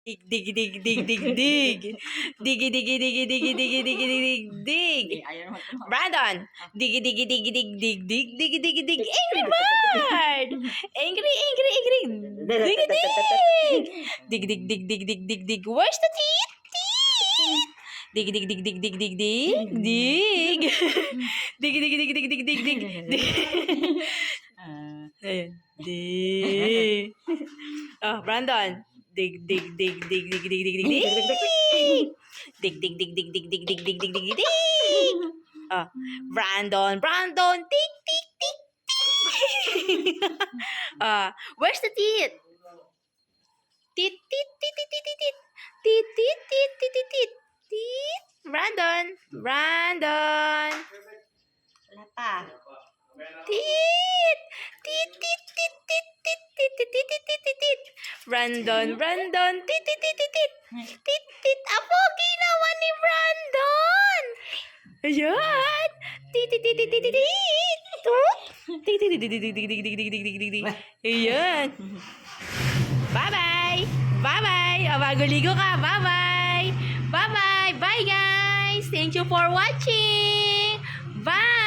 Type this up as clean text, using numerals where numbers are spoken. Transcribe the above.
Dig, dig, dig, dig, dig. Digi, digi, digi, digi, digi, digi, dig, dig. Ayaw naman ito. Brandon. Digi, digi, digi, dig, dig, dig, digi, digi, dig. Angry bird. Angry, angry, angry. Digi, dig. Dig, dig, dig, dig, dig, dig, dig. Where's the teeth? Teeth. Dig, dig, dig, dig, dig, dig, dig. Dig. Dig, dig, dig, dig, dig, dig, dig. Dig. Ayan. Dig. Oh, Brandon. Dig, dig, dig, dig, dig, dig, dig, dig, dig. Dig, dig, dig, dig, dig, dig, dig, dig, dig, dig, dig. Oh, Brandon, Brandon. Dig, dig, dig, dig. Where's the teeth? Teeth, teeth, teeth, teeth, teeth, teeth. Teeth, teeth, teeth, teeth, teeth, teeth. Teeth. Brandon, Brandon. Wala pa. Teeth! Teeth, teeth, teeth, teeth, teeth, teeth, teeth, teeth, teeth, teeth, teeth. Brandon, Brandon. Teeth, teeth, teeth, teeth, teeth. Teeth, teeth. Pogi naman ni Brandon! Ayan! Teeth, teeth, teeth, teeth, teeth, teeth. Toot. Teeth, teeth, teeth, teeth, teeth, teeth, teeth, teeth, teeth, teeth, teeth. Ayan! Bye-bye! Bye-bye! Bago ligo ka, bye-bye! Bye-bye! Bye, guys! Thank you for watching! Bye!